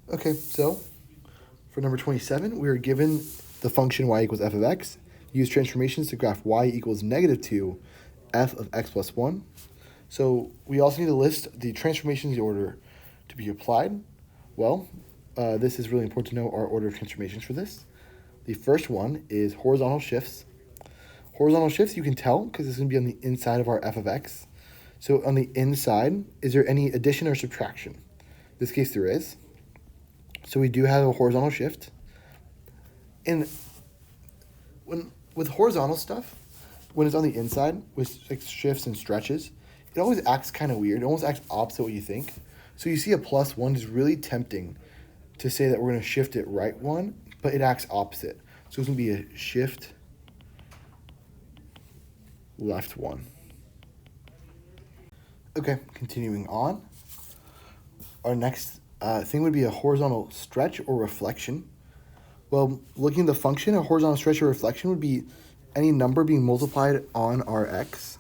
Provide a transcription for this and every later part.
Okay, so for number 27, we are given the function y equals f of x. Use transformations to graph y equals negative 2 f of x plus 1. So we also need to list the transformations in order to be applied. Well, this is really important to know our order of transformations for this. The first one is horizontal shifts. Horizontal shifts you can tell because this is going to be on the inside of our f of x. So on the inside, is there any addition or subtraction? In this case, there is. So we do have a horizontal shift. And with horizontal stuff, when it's on the inside with like shifts and stretches, it always acts kind of weird. It almost acts opposite what you think. So you see a plus one is really tempting to say that we're going to shift it right one, but it acts opposite. So it's going to be a shift left one. Okay, continuing on. Our next thing would be a horizontal stretch or reflection. Well, looking at the function, a horizontal stretch or reflection would be any number being multiplied on our x,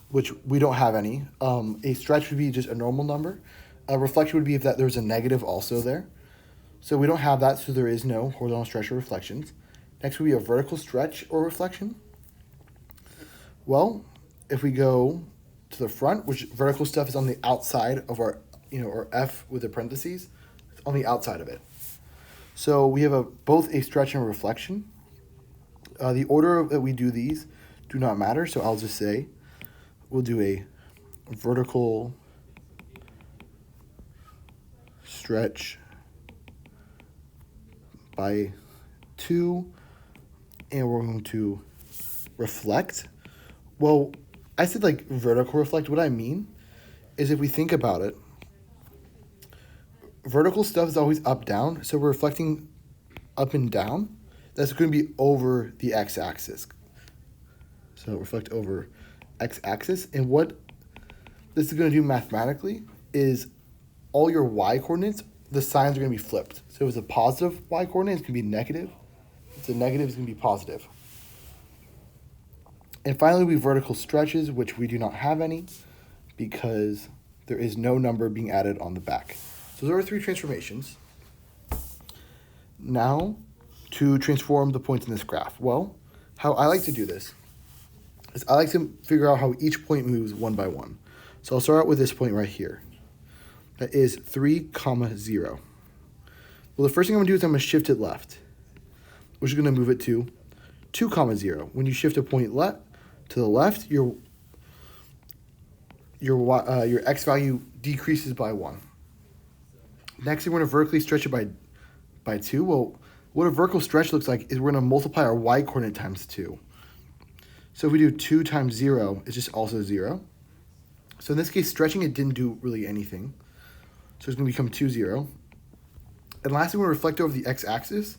which we don't have any. A stretch would be just a normal number. A reflection would be if that there's a negative also there. So we don't have that, so there is no horizontal stretch or reflections. Next would be a vertical stretch or reflection. Well, if we go to the front, which vertical stuff is on the outside of our, our f with the parentheses, it's on the outside of it. So we have both a stretch and a reflection. The order that we do these do not matter, so I'll just say we'll do a vertical stretch by 2, and we're going to reflect. Well, I said like vertical reflect. What I mean is if we think about it, vertical stuff is always up, down. So we're reflecting up and down. That's going to be over the x-axis. So reflect over x-axis. And what this is going to do mathematically is all your y-coordinates, the signs are going to be flipped. So if it's a positive y-coordinate, it's going to be negative. If it's a negative, it's going to be positive. And finally, we have vertical stretches, which we do not have any because there is no number being added on the back. So those are our three transformations. Now, to transform the points in this graph. Well, how I like to do this is I like to figure out how each point moves one by one. So I'll start out with this point right here. That is 3, 0. Well, the first thing I'm going to do is I'm going to shift it left, which is going to move it to 2, 0. When you shift a point left to the left, your x value decreases by 1. Next, we're going to vertically stretch it by 2. Well, what a vertical stretch looks like is we're going to multiply our y-coordinate times 2. So if we do 2 times 0, it's just also 0. So in this case, stretching it didn't do really anything. So it's going to become 2, 0. And lastly, we're going to reflect over the x-axis.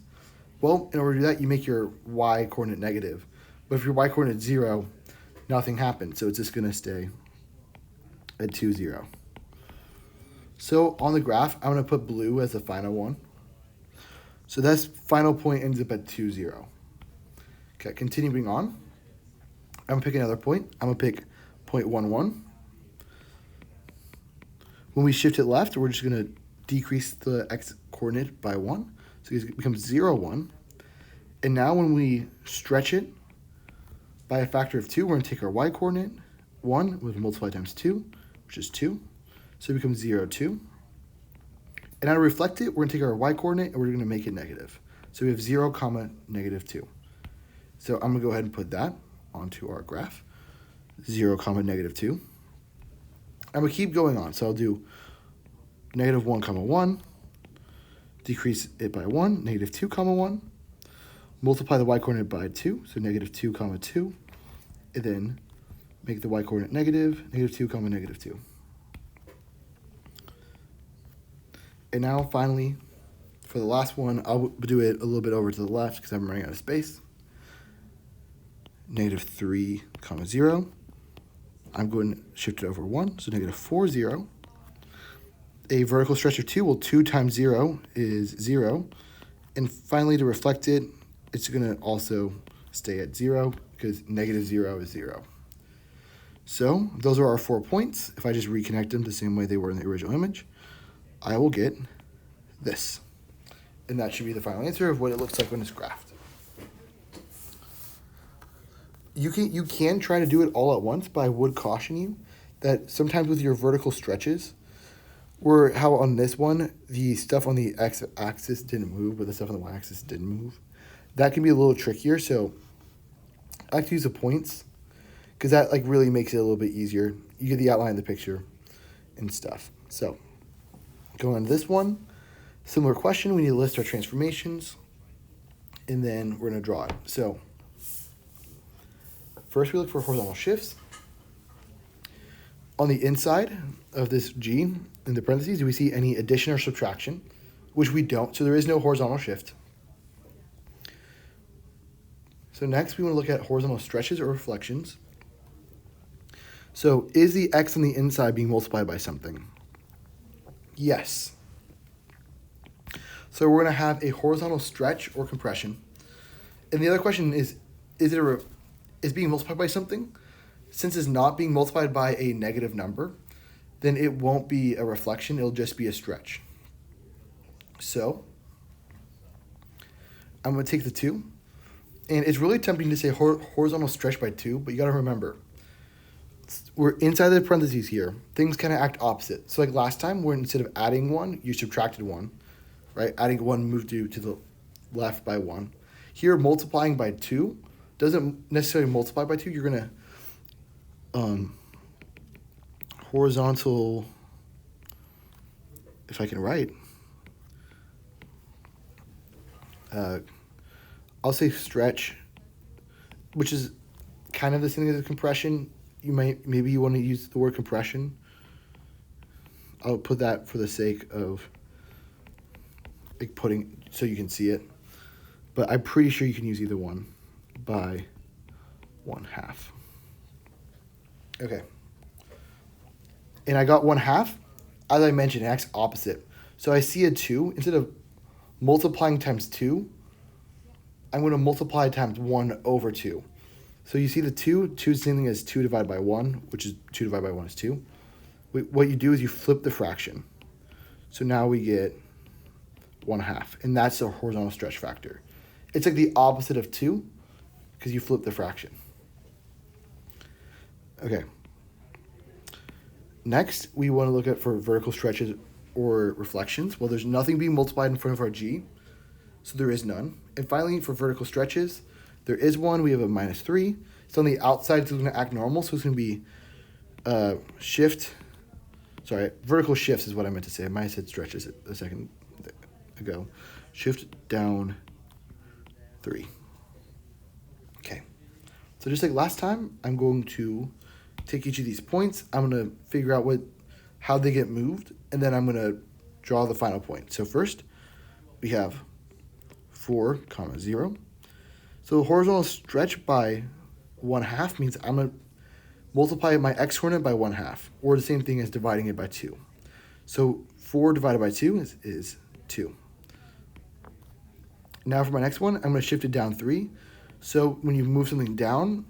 Well, in order to do that, you make your y-coordinate negative. But if your y-coordinate is 0, nothing happens. So it's just going to stay at 2, 0. So on the graph, I'm going to put blue as the final one. So this final point ends up at 2, 0. Okay, continuing on. I'm going to pick another point. I'm going to pick point 1, 1. When we shift it left, we're just going to decrease the x-coordinate by 1. So it becomes 0, 1. And now when we stretch it by a factor of 2, we're going to take our y-coordinate, 1, with multiply times 2, which is 2. So it becomes 0, 2. And now to reflect it, we're going to take our y-coordinate and we're going to make it negative. So we have 0, negative 2. So I'm going to go ahead and put that onto our graph. 0, negative 2. I'm going to keep going on. So I'll do negative 1, 1. Decrease it by 1, negative 2, 1. Multiply the y-coordinate by 2, so negative 2, 2. And then make the y-coordinate negative, negative 2, negative 2. And now finally, for the last one, I'll do it a little bit over to the left because I'm running out of space. Negative 3, 0. I'm going to shift it over 1, so negative 4, 0. A vertical stretch of 2, well, 2 times 0 is 0. And finally, to reflect it, it's going to also stay at 0 because negative 0 is 0. So those are our 4 points. If I just reconnect them the same way they were in the original image, I will get this. And that should be the final answer of what it looks like when it's graphed. You can try to do it all at once, but I would caution you that sometimes with your vertical stretches, where how on this one, the stuff on the x-axis didn't move, but the stuff on the y-axis didn't move, that can be a little trickier. So I like to use the points because that like really makes it a little bit easier. You get the outline of the picture and stuff. So going on to this one, similar question. We need to list our transformations, and then we're going to draw it. So first we look for horizontal shifts. On the inside of this G, in the parentheses, do we see any addition or subtraction? Which we don't, so there is no horizontal shift. So next we want to look at horizontal stretches or reflections. So is the x on the inside being multiplied by something? Yes. So we're going to have a horizontal stretch or compression. And the other question is being multiplied by something? Since it's not being multiplied by a negative number, then it won't be a reflection, it'll just be a stretch. So I'm going to take the 2. And it's really tempting to say horizontal stretch by 2, but you got to remember, we're inside the parentheses here. Things kind of act opposite. So like last time, where instead of adding 1, you subtracted 1, right? Adding 1 moved you to the left by 1. Here, multiplying by 2 doesn't necessarily multiply by 2. You're going to horizontal, if I can write, I'll say stretch, which is kind of the same as a compression. Maybe you want to use the word compression. I'll put that for the sake of like putting, so you can see it. But I'm pretty sure you can use either one by 1/2. Okay. And I got 1/2. As I mentioned, it acts opposite. So I see a 2. Instead of multiplying times 2, I'm going to multiply times 1 over 2. So you see the 2. 2 is the same thing as 2 divided by 1, which is 2 divided by 1 is 2. What you do is you flip the fraction. So now we get 1/2. And that's the horizontal stretch factor. It's like the opposite of 2 because you flip the fraction. Okay. Next, we want to look at for vertical stretches or reflections. Well, there's nothing being multiplied in front of our G, so there is none. And finally, for vertical stretches, there is one. We have a -3. It's on the outside, so it's going to act normal. So it's going to be vertical shifts is what I meant to say. I might have said stretches a second ago. Shift down 3. Okay. So just like last time, I'm going to take each of these points. I'm going to figure out how they get moved, and then I'm going to draw the final point. So first, we have 4, 0. So horizontal stretch by 1/2 means I'm going to multiply my x-coordinate by 1/2, or the same thing as dividing it by 2. So 4 divided by 2 is 2. Now for my next one, I'm going to shift it down 3. So when you move something down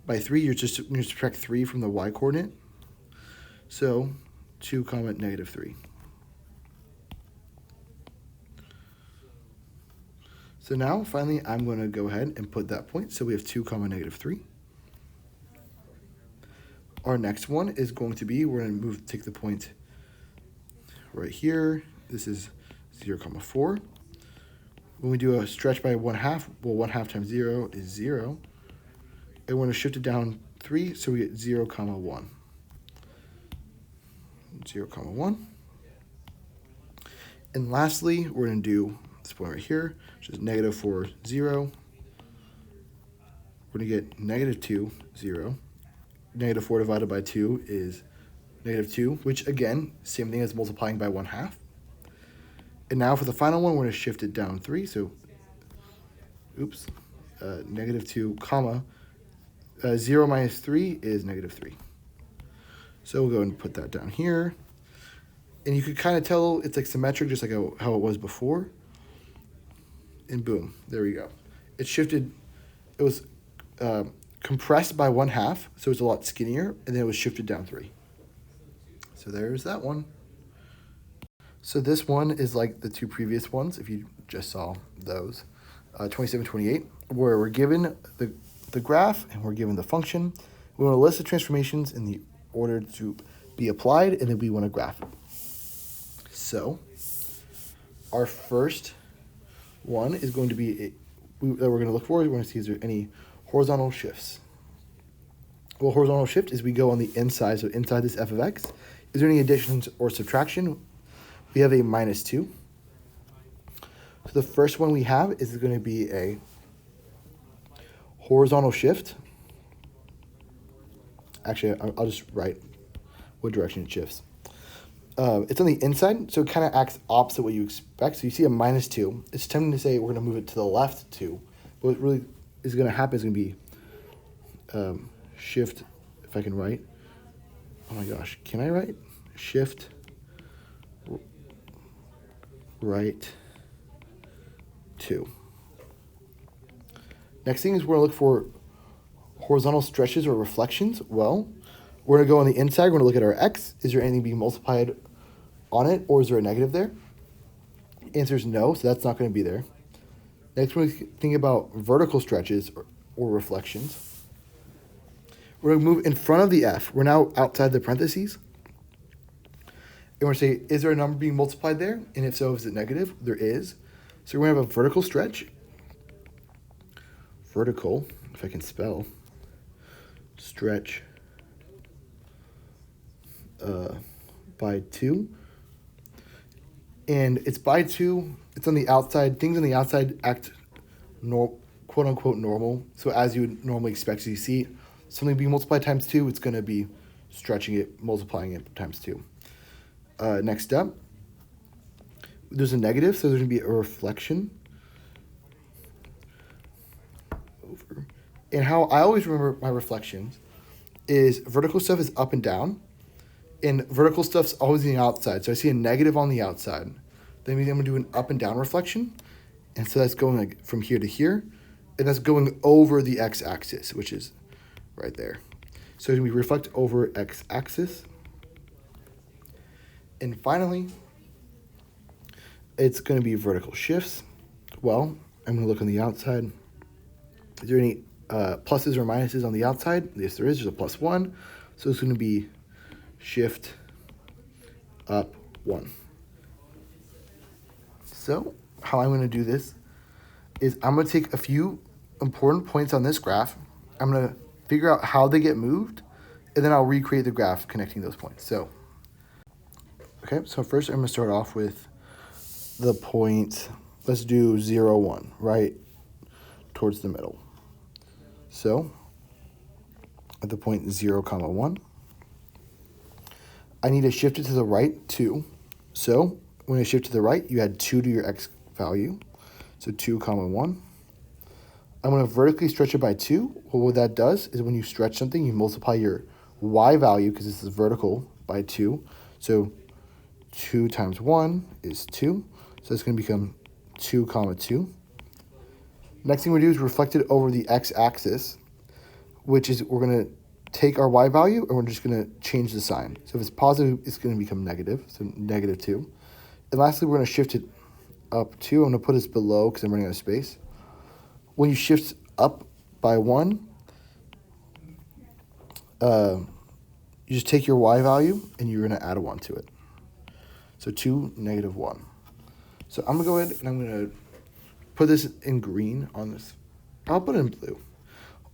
by 3, you're just going to subtract 3 from the y-coordinate. So 2, -3. So now, finally, I'm going to go ahead and put that point. So we have 2, -3. Our next one is going to be, we're going to take the point right here. This is 0, 4. When we do a stretch by 1/2, well, 1/2 times 0 is 0. And we're going to shift it down 3, so we get 0, 1. 0, 1. And lastly, we're going to do this point right here, which is -4, 0. We're going to get -2, 0. -4 divided by 2 is -2, which again, same thing as multiplying by 1/2. And now for the final one, we're going to shift it down 3. So, -2, comma, 0 minus 3 is -3. So we'll go and put that down here. And you could kind of tell it's like symmetric, just like how it was before. And boom, there we go. It shifted, it was compressed by 1/2, so it's a lot skinnier, and then it was shifted down 3. So there's that one. So this one is like the two previous ones, if you just saw those, 27, 28, where we're given the graph and we're given the function. We want to list the transformations in the order to be applied, and then we want to graph it. So our first one is going to be, that we're going to look for, we're going to see is there any horizontal shifts. Well, horizontal shift is we go on the inside, so inside this f of x. Is there any additions or subtraction? We have a -2. So the first one we have is going to be a horizontal shift. Actually, I'll just write what direction it shifts. It's on the inside, so it kind of acts opposite what you expect. So you see a -2. It's tempting to say we're going to move it to the left 2. But what really is going to happen is going to be shift, if I can write. Oh my gosh, can I write? Shift right 2. Next thing is we're going to look for horizontal stretches or reflections. Well, we're going to go on the inside. We're going to look at our x. Is there anything being multiplied on it, or is there a negative there? Answer is no, so that's not going to be there. Next, we're going to think about vertical stretches or reflections. We're going to move in front of the f. We're now outside the parentheses. And we're going to say, is there a number being multiplied there? And if so, is it negative? There is. So we're going to have a vertical stretch. Vertical, if I can spell, stretch by 2. And it's by 2. It's on the outside. Things on the outside act quote unquote normal. So as you would normally expect, so you see something being multiplied times 2, it's going to be stretching it, multiplying it times 2. Next step, there's a negative, so there's going to be a reflection over. And how I always remember my reflections is vertical stuff is up and down, and vertical stuff's always on the outside. So I see a negative on the outside. That means I'm going to do an up and down reflection. And so that's going like from here to here, and that's going over the x-axis, which is right there. So we reflect over x-axis. And finally, it's going to be vertical shifts. Well, I'm going to look on the outside. Is there any pluses or minuses on the outside? Yes, there is. There's a +1. So it's going to be shift up 1. So how I'm going to do this is I'm going to take a few important points on this graph. I'm going to figure out how they get moved, and then I'll recreate the graph connecting those points. So, okay, so first I'm going to start off with the point, let's do 0, 1, right towards the middle. So at the point 0, 1, I need to shift it to the right 2. So when I shift to the right, you add 2 to your x value. So 2, 1. I'm going to vertically stretch it by 2. Well, what that does is when you stretch something, you multiply your y value, because this is vertical, by 2. So 2 times 1 is 2. So it's going to become 2, 2. Next thing we do is reflect it over the x-axis, which is we're going to take our y value and we're just going to change the sign. So if it's positive, it's going to become negative, so -2. And lastly, we're going to shift it up 2. I'm going to put this below because I'm running out of space. When you shift up by 1, you just take your y value and you're going to add a 1 to it. So 2, -1. So I'm going to go ahead and I'm going to put this in green on this. I'll put it in blue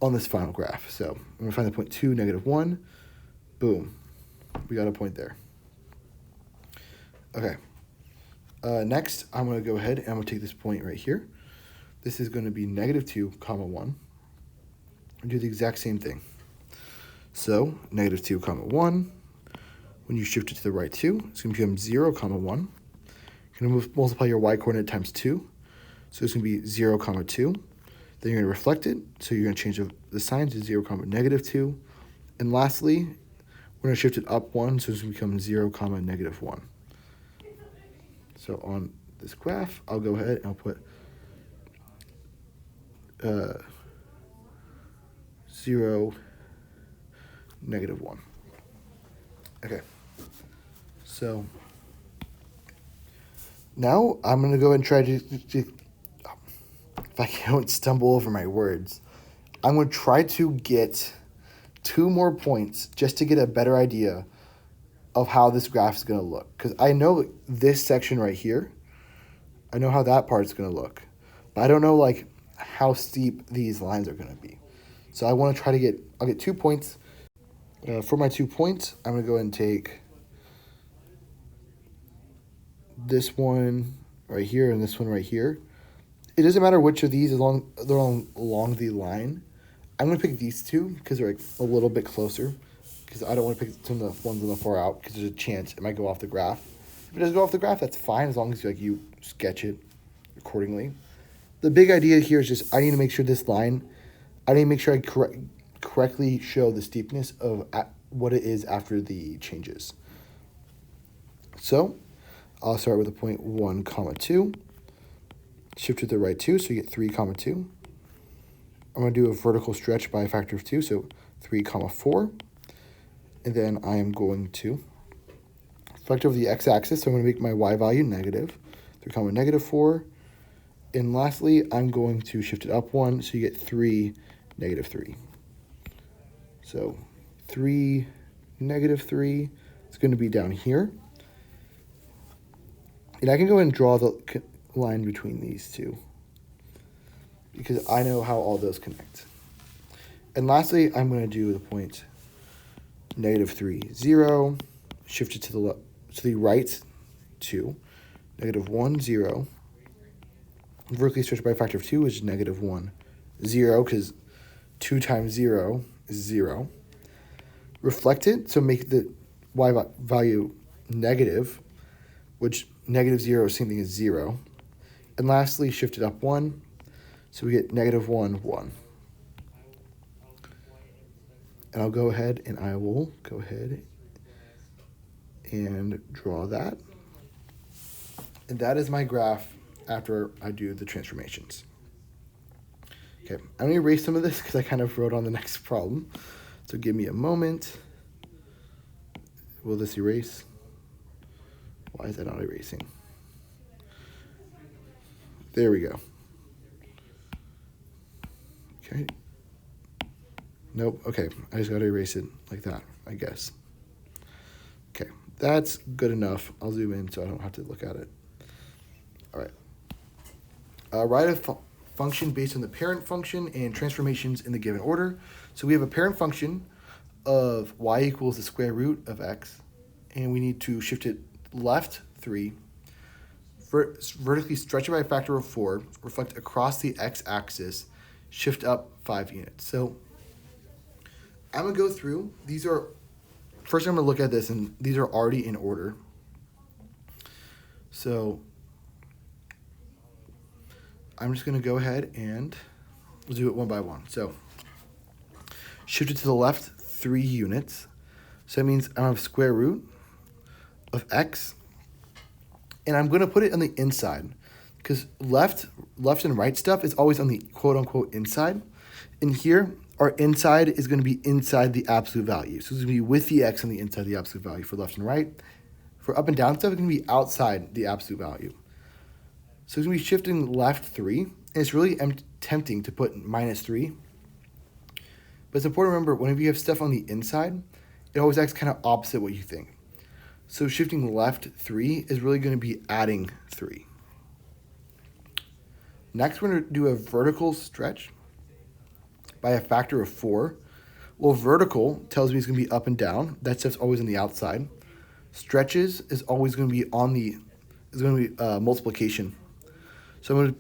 on this final graph. So I'm going to find the point 2, -1. Boom. We got a point there. Okay. Next, I'm going to go ahead and I'm going to take this point right here. This is going to be -2, 1. And do the exact same thing. So -2, 1. When you shift it to the right 2, it's going to become 0, 1. You're going to multiply your y coordinate times 2. So it's going to be 0, 2. Then you're going to reflect it. So you're going to change the sign to 0, -2. And lastly, we're going to shift it up 1. So it's going to become 0, -1. So on this graph, I'll go ahead and I'll put 0, -1. Okay. So Now I'm going to go and try to, if I don't stumble over my words, I'm going to try to get 2 more points just to get a better idea of how this graph is going to look. Because I know this section right here, I know how that part's going to look. But I don't know like how steep these lines are going to be. So I want to try to get, I'll get 2 points. For my 2 points, I'm going to go ahead and take this one right here and this one right here. It doesn't matter which of these, as long they're along the line. I'm going to pick these 2 because they're like a little bit closer, because I don't want to pick some of the ones on the far out because there's a chance it might go off the graph. If it does go off the graph, that's fine as long as you sketch it accordingly. The big idea here is just I need to make sure this line, I need to make sure I correctly show the steepness of what it is after the changes. So I'll start with a point 1, 2. Shift to the right 2, so you get 3, 2. I'm going to do a vertical stretch by a factor of 2, so 3, 4. And then I am going to reflect over the x-axis, so I'm going to make my y value negative. 3, 4. And lastly, I'm going to shift it up 1, so you get 3, -3. So 3, -3 is going to be down here. And I can go ahead and draw the line between these 2 because I know how all those connect. And lastly, I'm going to do the point -3, 0, shift it to the right 2, -1, 0. Vertically stretched by a factor of 2 is -1, 0, because 2 times 0 is 0. Reflect it, so make the y value negative, which -0 is same thing as 0. And lastly, shift it up 1, so we get -1, 1. And I'll go ahead and I will go ahead and draw that. And that is my graph after I do the transformations. Okay, I'm going to erase some of this because I kind of wrote on the next problem. So give me a moment. Will this erase? Why is that not erasing? There we go. Okay. Nope, okay, I just gotta erase it like that, I guess. Okay, that's good enough. I'll zoom in so I don't have to look at it. All right. Write a function based on the parent function and transformations in the given order. So we have a parent function of y equals the square root of x, and we need to shift it left 3, vertically stretch it by a factor of 4, reflect across the x-axis, shift up 5 units. So I'm going to go through. These are, first I'm going to look at this, and these are already in order. So I'm just going to go ahead and we'll do it one by one. So shift it to the left 3 units. So that means I'm going to have square root of x, and I'm going to put it on the inside because left and right stuff is always on the quote-unquote inside. And here, our inside is going to be inside the absolute value. So it's going to be with the x on the inside of the absolute value for left and right. For up and down stuff, it's going to be outside the absolute value. So it's going to be shifting left 3, and it's really tempting to put -3. But it's important to remember, whenever you have stuff on the inside, it always acts kind of opposite what you think. So shifting left 3 is really going to be adding 3. Next, we're going to do a vertical stretch by a factor of 4. Well, vertical tells me it's going to be up and down. That stuff's always on the outside. Stretches is always going to be multiplication. So I'm going to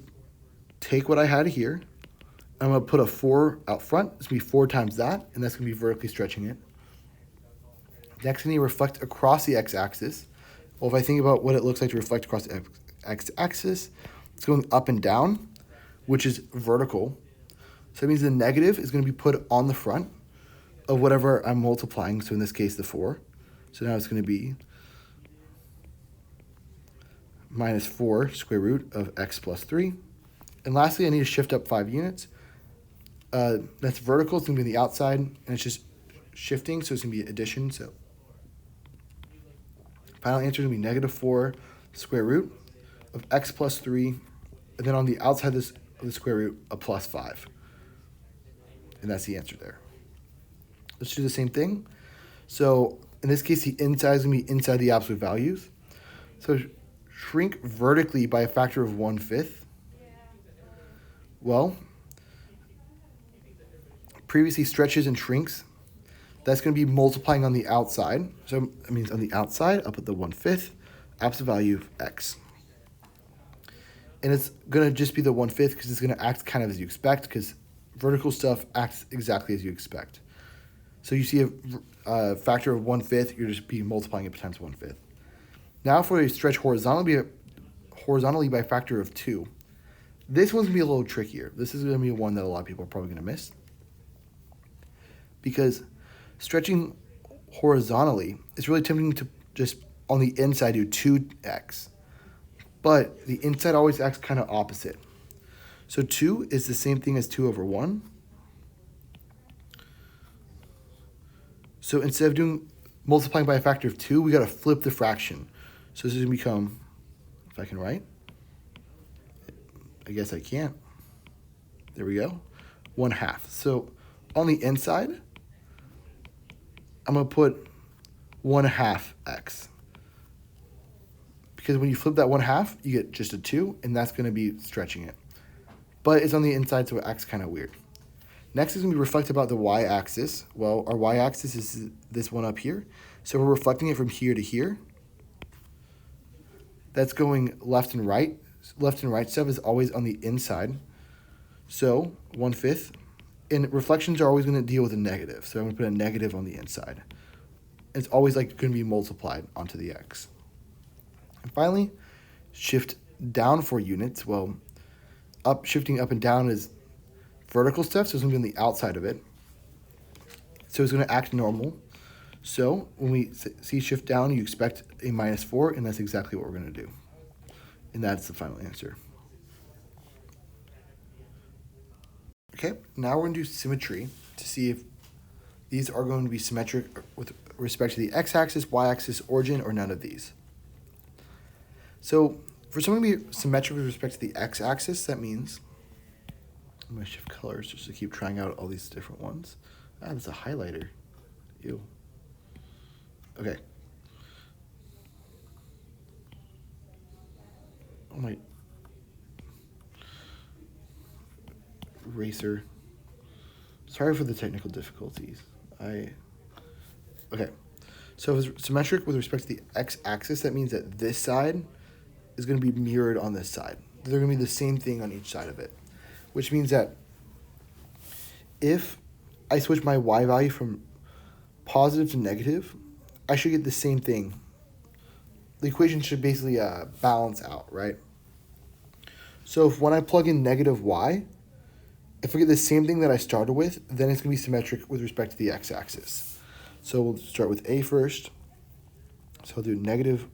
take what I had here. I'm going to put a 4 out front. It's going to be 4 times that, and that's going to be vertically stretching it. Next, I need to reflect across the x-axis. Well, if I think about what it looks like to reflect across the x-axis, it's going up and down, which is vertical. So that means the negative is going to be put on the front of whatever I'm multiplying. So in this case, the 4. So now it's going to be -4 square root of x plus 3. And lastly, I need to shift up 5 units. That's vertical. It's going to be on the outside, and it's just shifting, so it's going to be addition. So final answer is going to be -4 square root of x plus 3, and then on the outside of the square root, a plus 5. And that's the answer there. Let's do the same thing. So in this case, the inside is going to be inside the absolute values. So shrink vertically by a factor of 1/5. Well, previously stretches and shrinks. That's going to be multiplying on the outside. So that means on the outside, I'll put the 1/5, absolute value of x. And it's going to just be the 1/5 because it's going to act kind of as you expect, because vertical stuff acts exactly as you expect. So you see a factor of 1/5, you're just be multiplying it times 1/5. Now for a stretch horizontally by a factor of 2. This one's going to be a little trickier. This is going to be one that a lot of people are probably going to miss. Because stretching horizontally, it's really tempting to just on the inside do 2x. But the inside always acts kind of opposite. So 2 is the same thing as 2 over 1. So instead of doing multiplying by a factor of 2, we got to flip the fraction. So this is going to become, if I can write, I guess I can't. There we go. 1/2. So on the inside, I'm going to put 1/2 x. Because when you flip that 1/2, you get just a 2, and that's going to be stretching it. But it's on the inside, so it acts kind of weird. Next is going to be reflect about the y-axis. Well, our y-axis is this one up here. So we're reflecting it from here to here. That's going left and right. Left and right stuff is always on the inside. So 1/5. And reflections are always going to deal with a negative. So I'm going to put a negative on the inside. It's always like going to be multiplied onto the x. And finally, shift down 4 units. Well, shifting up and down is vertical stuff, so it's going to be on the outside of it. So it's going to act normal. So when we see shift down, you expect a -4, and that's exactly what we're going to do. And that's the final answer. Okay, now we're going to do symmetry to see if these are going to be symmetric with respect to the x-axis, y-axis, origin, or none of these. So for something to be symmetric with respect to the x-axis, that means, I'm going to shift colors just to keep trying out all these different ones. Ah, that's a highlighter. Ew. Okay. Oh my. Eraser. Sorry for the technical difficulties. Okay. So if it's symmetric with respect to the x-axis, that means that this side is going to be mirrored on this side. They're going to be the same thing on each side of it. Which means that if I switch my y value from positive to negative, I should get the same thing. The equation should basically balance out, right? So if when I plug in negative y, if I get the same thing that I started with, then it's going to be symmetric with respect to the x-axis. So we'll start with a first. So I'll do negative.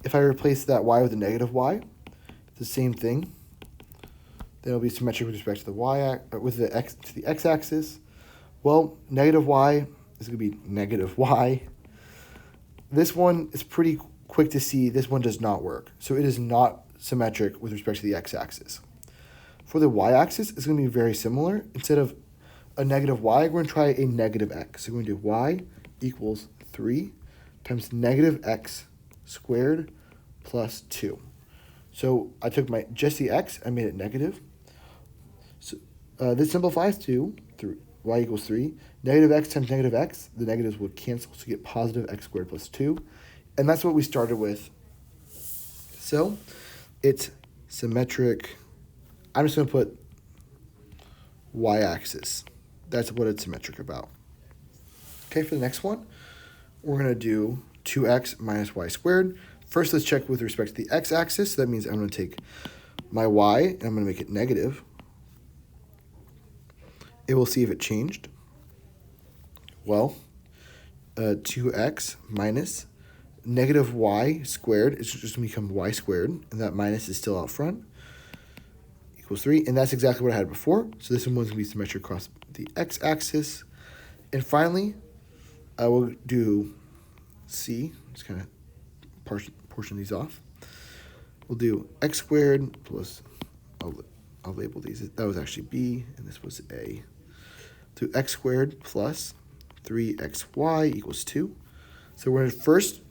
If I replace that y with a negative y, the same thing. Then it'll be symmetric with respect to the x-axis. Well, negative y is going to be negative y. This one is pretty quick to see. This one does not work. So it is not symmetric with respect to the x-axis. For the y-axis, it's going to be very similar. Instead of a negative y, we're going to try a negative x. So we're going to do y equals 3 times negative x squared plus 2. So I took just the x, I made it negative. So this simplifies to y equals 3. Negative x times negative x, the negatives would cancel, so you get positive x squared plus 2. And that's what we started with. So it's symmetric. I'm just going to put y-axis. That's what it's symmetric about. Okay, for the next one, we're going to do 2x minus y squared. First, let's check with respect to the x-axis. So that means I'm going to take my y, and I'm going to make it negative. It will see if it changed. Well, 2x minus negative y squared is just going to become y squared, and that minus is still out front, equals 3. And that's exactly what I had before. So this one's going to be symmetric across the x-axis. And finally, I will do C. Just kind of portion these off. we'll do x squared plus, I'll label these. That was actually b, and this was a. Do x squared plus 3xy equals 2. So we're going to first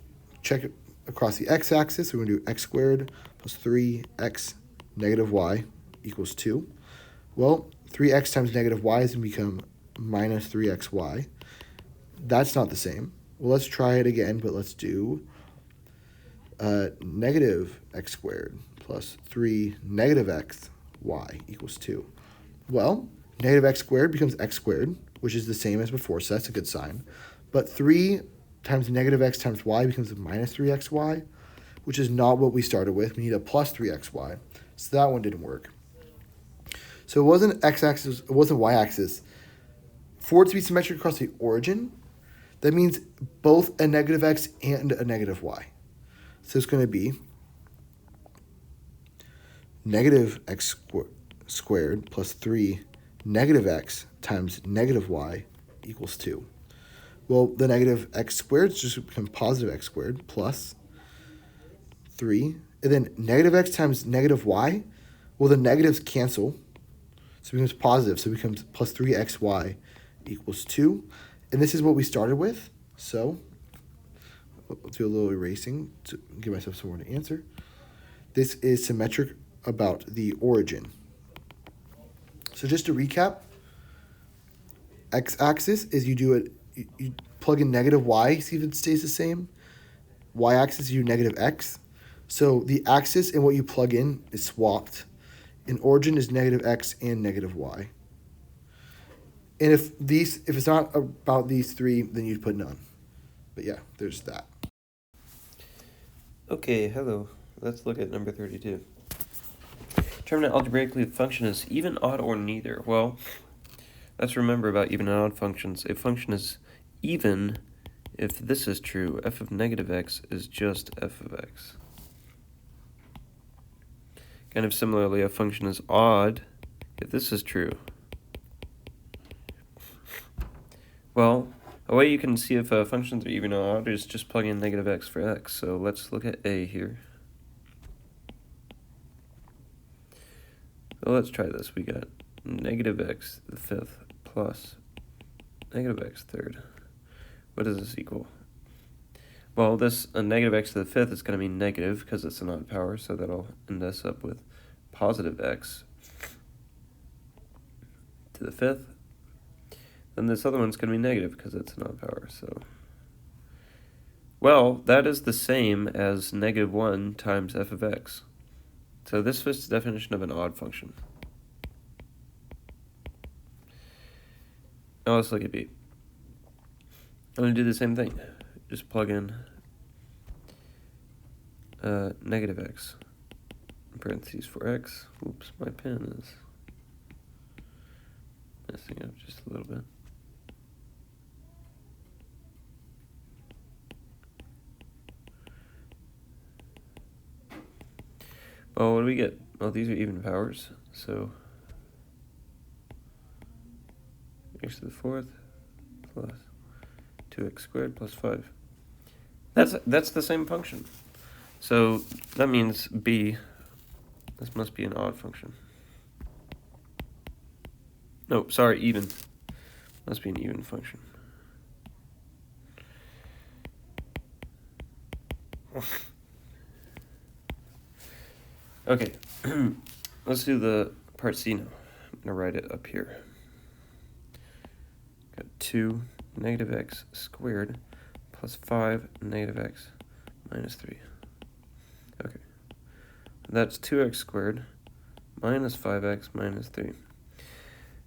check it across the x-axis. So we're going to do x squared plus 3x negative y equals 2. Well, 3x times negative y is going to become minus 3xy. That's not the same. Well, let's try it again, but let's do negative x squared plus 3 negative x y equals 2. Well, negative x squared becomes x squared, which is the same as before, so that's a good sign. But 3 times negative x times y becomes minus 3xy, which is not what we started with. We need a plus 3xy, so that one didn't work. So it wasn't x-axis, it wasn't y-axis. For it to be symmetric across the origin, that means both a negative x and a negative y. So it's going to be negative x squared plus 3 negative x times negative y equals 2. Well, the negative x squared just become positive x squared plus 3. And then negative x times negative y, well, the negatives cancel. So it becomes positive. So it becomes plus 3xy equals 2. And this is what we started with. So I'll do a little erasing to give myself somewhere to answer. This is symmetric about the origin. So just to recap, x-axis is you plug in negative y, see if it stays the same. Y-axis, you do negative x. So the axis and what you plug in is swapped. And origin is negative x and negative y. And if it's not about these three, then you'd put none. But yeah, there's that. Okay, hello. Let's look at number 32. Determine algebraically if function is even, odd, or neither. Well, let's remember about even and odd functions. A function is even if this is true. F of negative x is just f of x. Kind of similarly, a function is odd if this is true. Well, a way you can see if functions are even or odd is just plug in negative x for x. So let's look at a here. So let's try this. We got negative x to the fifth plus negative x third. What does this equal? Well, this negative x to the fifth is going to be negative because it's an odd power, so that'll end us up with positive x to the fifth. Then this other one's going to be negative because it's an odd power. So, well, that is the same as negative 1 times f of x. So this fits the definition of an odd function. Now let's look at b. I'm going to do the same thing. Just plug in negative x in parentheses for x. Oops, my pen is messing up just a little bit. Well, what do we get? Well, these are even powers, so x to the fourth plus 2x squared plus 5. That's the same function. So that means b, this must be an odd function. No, sorry, even. Must be an even function. Okay, let's do the part C now. I'm going to write it up here. Got 2 negative x squared plus 5 negative x minus 3. Okay, that's 2x squared minus 5x minus 3.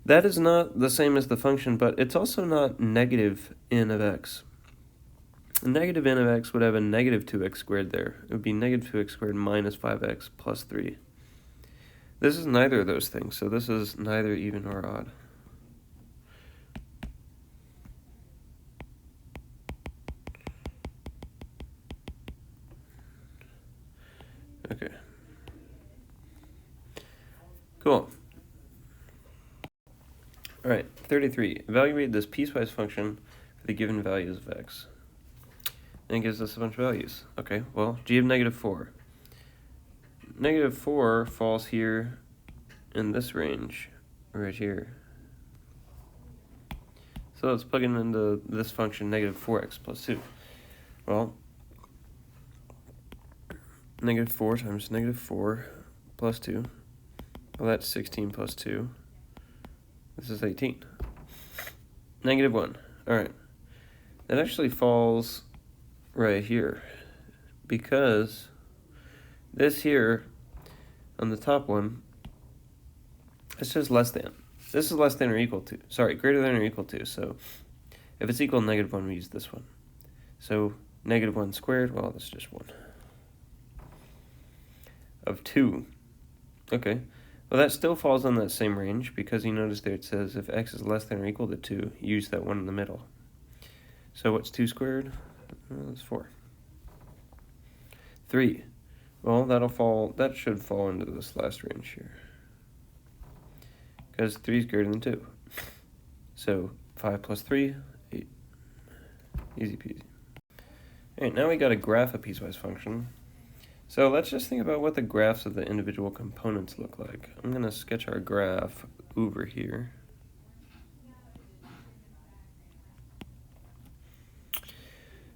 That is not the same as the function, but it's also not negative n of x. A negative n of x would have a negative 2x squared there. It would be negative 2x squared minus 5x plus 3. This is neither of those things, so this is neither even or odd. Okay. Cool. All right, 33. Evaluate this piecewise function for the given values of x. And it gives us a bunch of values. Okay, well, g of negative 4. negative 4 falls here in this range right here. So let's plug it into this function, negative 4x plus 2. Well, negative 4 times negative 4 plus 2. Well, that's 16 plus 2. This is 18. Negative 1. All right. That actually falls right here because this here on the top one, it's just less than. This is less than or equal to. Sorry, greater than or equal to. So if it's equal to negative 1, we use this one. So negative 1 squared, well, that's just 1. Of 2. Okay. Well, that still falls on that same range because you notice there it says if x is less than or equal to 2, use that one in the middle. So what's 2 squared? That's 4. 3. Well, that should fall into this last range here. Because 3 is greater than 2. So 5 plus 3, 8. Easy peasy. Alright, now we got to graph a piecewise function. So let's just think about what the graphs of the individual components look like. I'm going to sketch our graph over here.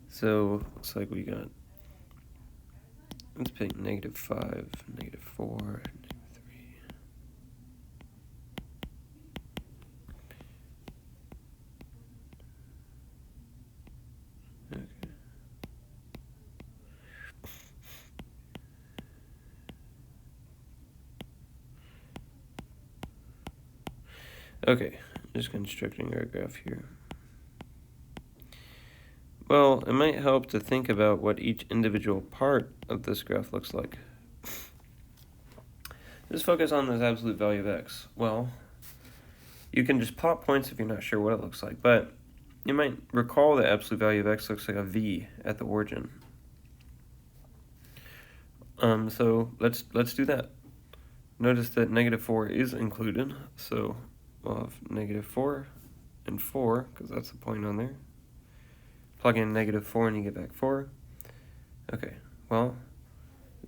So looks like we got, let's pick negative 5, negative 4, negative 3. Okay, just constructing our graph here. Well, it might help to think about what each individual part of this graph looks like. Just focus on this absolute value of x. Well, you can just plot points if you're not sure what it looks like, but you might recall the absolute value of x looks like a v at the origin. So let's do that. Notice that negative 4 is included, so we'll have negative 4 and 4, because that's the point on there. Plug in negative 4 and you get back 4. Okay, well,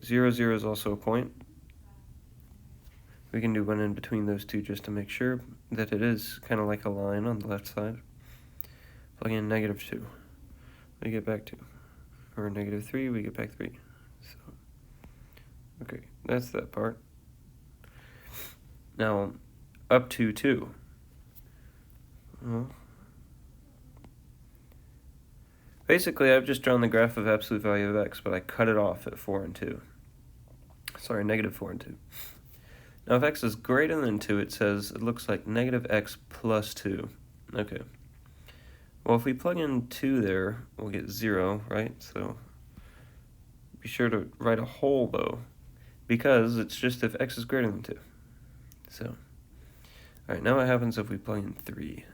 0, 0 is also a point. We can do one in between those two just to make sure that it is kind of like a line on the left side. Plug in negative 2, we get back 2. Or negative 3, we get back 3. So, okay, that's that part. Now, up to 2. Well, basically, I've just drawn the graph of absolute value of x, but I cut it off at 4 and 2. Sorry, negative 4 and 2. Now, if x is greater than 2, it says it looks like negative x plus 2. Okay. Well, if we plug in 2 there, we'll get 0, right? So be sure to write a hole, though, because it's just if x is greater than 2. So, all right, now what happens if we plug in 3?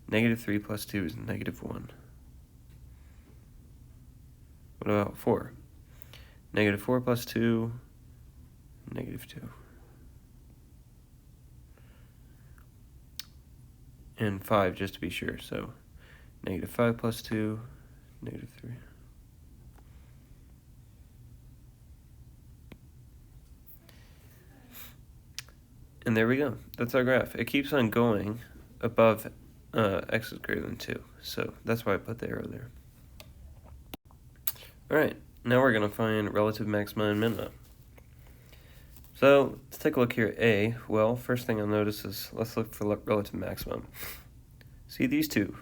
Negative 3 plus 2 is negative 1. What about 4? Negative 4 plus 2, negative 2. And 5, just to be sure. So, negative 5 plus 2, negative 3. And there we go. That's our graph. It keeps on going above x is greater than 2. So that's why I put the arrow there. All right, now we're going to find relative maxima and minima. So let's take a look here at A. Well, first thing I'll notice is let's look for relative maximum. See these two.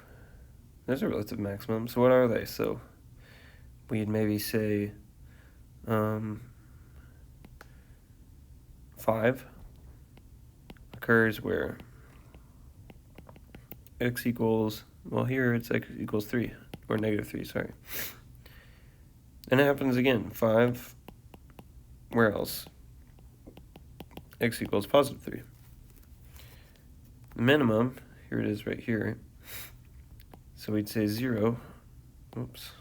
There's a relative maximum. So what are they? So we'd maybe say 5 occurs where x equals, well, here it's x equals 3, or negative 3, sorry. And it happens again, 5, where else? X equals positive 3. The minimum, here it is right here. So we'd say 0, oops,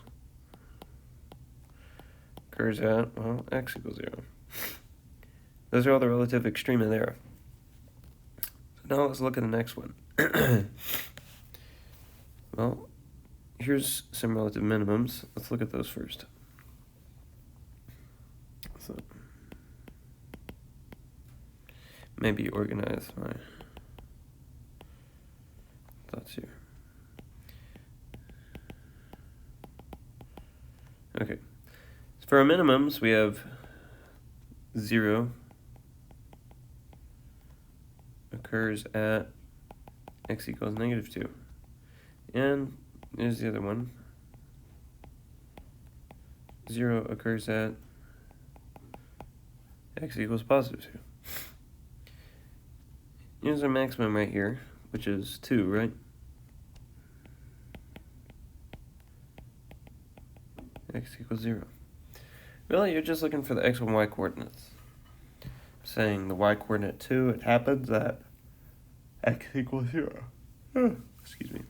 occurs at, well, x equals 0. Those are all the relative extrema there. So now let's look at the next one. Well, here's some relative minimums. Let's look at those first. So, maybe organize my thoughts here. Okay, so for our minimums, we have 0 occurs at x equals -2. And there's the other one. 0 occurs at x equals +2. Here's our maximum right here, which is 2, right? X equals 0. Really, you're just looking for the x and y coordinates. Saying the y coordinate 2, it happens at x equals 0. Excuse me.